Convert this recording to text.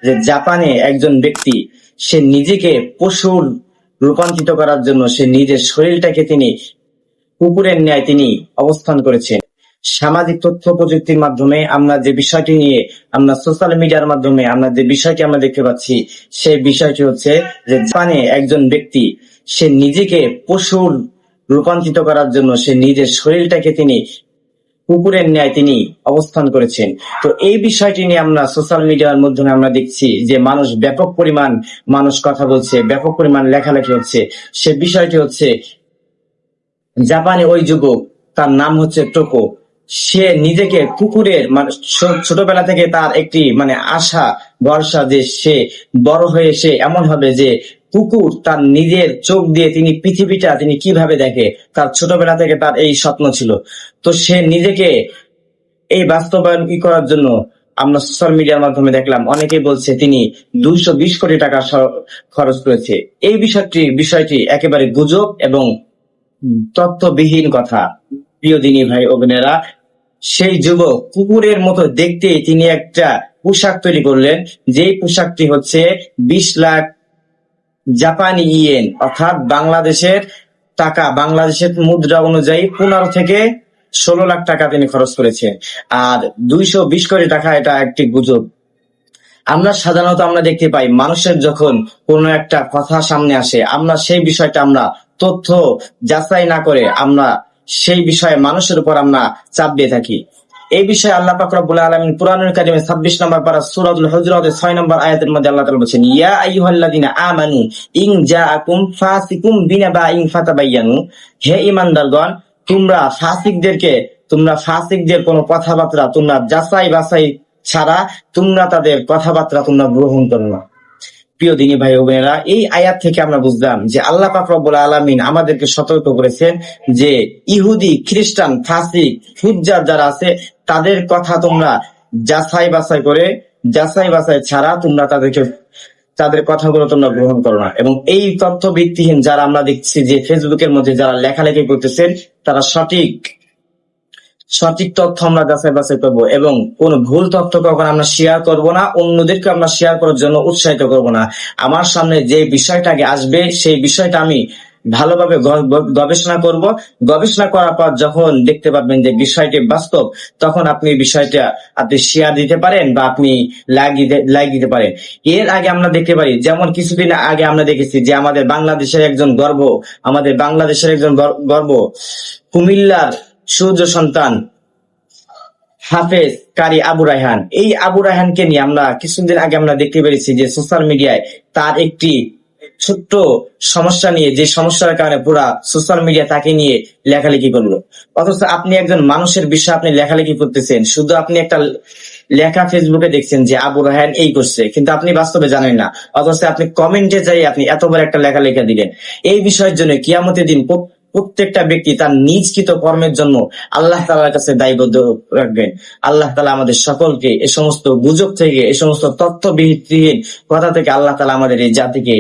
যে জাপানে একজন ব্যক্তি সে নিজেকে পশুর রূপান্তরিত করার জন্য সে নিজের শরীরটাকে তিনি কুকুরের ন্যায় তিনি অবস্থান করেছেন। সামাজিক তথ্য প্রযুক্তির মাধ্যমে আমরা যে বিষয়টি নিয়ে আমরা সোশ্যাল মিডিয়ার মাধ্যমে আমরা যে বিষয়টি আমরা দেখতে পাচ্ছি, সেই বিষয়টি হচ্ছে যে জাপানে একজন ব্যক্তি সে নিজেকে পশুর রূপান্তরিত করার জন্য সে নিজের শরীরটাকে তিনি কুকুরের ন্যায় তিনি অবস্থান করেছেন। তো এই বিষয়টি নিয়ে আমরা সোশ্যাল মিডিয়ার মাধ্যমে আমরা দেখছি যে ব্যাপক পরিমাণ মানুষ কথা বলছে, ব্যাপক পরিমাণ লেখালেখি হচ্ছে। সে বিষয়টি হচ্ছে জাপানে ওই যুবক, তার নাম হচ্ছে টোকো, সে নিজেকে কুকুরের ছোটবেলা থেকে তার একটি আশা ভরসা যে সে বড় হয়ে সে এমন হবে যে কুকুর তার নিজের চোখ দিয়ে তিনি পৃথিবীটা তিনি কিভাবে দেখে, তার ছোটবেলা থেকে তার এই স্বপ্ন ছিল। তো সে নিজেকে এই বাস্তবায়ন করার জন্য আমরা সোশ্যাল মিডিয়ার মাধ্যমে দেখলাম অনেকেই বলছে তিনি 220 কোটি টাকা খরচ করেছে। এই বিষয়টি একেবারে গুজব এবং তথ্যবিহীন কথা। প্রিয় দিনী ভাই ও বোনেরা, সেই যুবক কুকুরের মতো দেখতে তিনি একটা পোশাক তৈরি করলেন, যেই পোশাকটি হচ্ছে 20 লাখ জাপানি ইয়েন, অর্থাৎ বাংলাদেশের টাকা, বাংলাদেশের মুদ্রা অনুযায়ী 15 থেকে 16 লাখ টাকা তিনি খরচ করেছেন। আর 220 কোটি টাকা এটা একটি গুজব। আমরা সাধারণত আমরা দেখতে পাই মানুষের যখন কোনো একটা কথা সামনে আসে, আমরা সেই বিষয়টা আমরা তথ্য যাচাই না করে আমরা সেই বিষয়ে মানুষের উপর আমরা চাপ দিয়ে থাকি। এই বিষয়ে আল্লাহ পাক রব্বুল আলামিন কুরআনুল কারীমে 26 নম্বর পারা সূরাতুল হুজুরাতের 6 নম্বর আয়াতের মধ্যে আল্লাহ তাআলা বলেছেন, ইয়া আইয়ুহাল্লাযিনা আমানু ইন জাআকুম ফাসিকুম বিনাবাইন ফাতাবায়ানু, হে ঈমানদারগণ, তোমরা ফাসিকদের কোনো কথাবার্তা তোমরা যাচাই বাছাই ছাড়া তোমরা তাদের কথাবার্তা তোমরা গ্রহণ করো না। প্রিয় দিনী ভাই ও বোনেরা, এই আয়াত থেকে আমরা বুঝলাম যে আল্লাহ পাক রব্বুল আলামিন আমাদেরকে সতর্ক করেছেন যে ইহুদি, খ্রিস্টান, ফাসিক, ফুজ্জার যারা আছে তাদের কথা তোমরা যাচাই বাছাই ছাড়া তোমরা তাদের কথাগুলো তোমরা গ্রহণ করো না। এবং এই তথ্য ভিত্তিহীন যারা আমরা দেখছি যে ফেসবুকের মধ্যে যারা লেখালেখি করতেছেন, তারা সঠিক তথ্য আমরা যাচাই বাছাই করবো এবং কোন ভুল তথ্য কখন আমরা শেয়ার করব না, অন্যদেরকে আমরা শেয়ার করার জন্য উৎসাহিত করব না। আমার সামনে যে বিষয়টা আগে আসবে সেই বিষয়টা আমি ভালোভাবে গবেষণা করব। গবেষণা করার পর যখন দেখতে পাবেন যে বিষয়টি বাস্তব, তখন আপনি বিষয়টা আপনি শেয়ার দিতে পারেন বা আপনি লাইক দিতে পারেন। এর আগে আমরা দেখতে পারি, যেমন কিছুদিন আগে আমরা দেখেছি যে আমাদের বাংলাদেশের একজন গর্ব কুমিল্লার সূর্য সন্তান হাফেজ কারি আবু রায়হান, এই আবু রায়হানকে নিয়ে আমরা কিছুদিন আগে আমরা দেখতে পেরেছি যে সোশ্যাল মিডিয়ায় তার একটি ছোট্ট সমস্যা নিয়ে, যে সমস্যার কারণে পুরা সোশ্যাল মিডিয়া তাকে নিয়ে লেখালেখি করলো। অথচ আপনি একজন মানুষের বিষয়ে আপনি লেখালেখি করতেছেন, শুধু আপনি একটা লেখা ফেসবুকে দেখছেন যে আবু রায়হান এই করছে, কিন্তু আপনি বাস্তবে জানেন না। অথচ আপনি কমেন্টে যাই আপনি এত বড় একটা লেখা দিলেন। এই বিষয়ের জন্য কিয়ামতের দিন প্রত্যেকটা ব্যক্তি তার নিজকৃত কর্মের জন্য আল্লাহ তাআলার কাছে দায়বদ্ধ রাখবেন। আল্লাহ তাআলা আমাদের সকলকে এই সমস্ত গুজব থেকে, এই সমস্ত তথ্য ভিত্তিহীন কথা থেকে আল্লাহ তাআলা আমাদের এই জাতিকে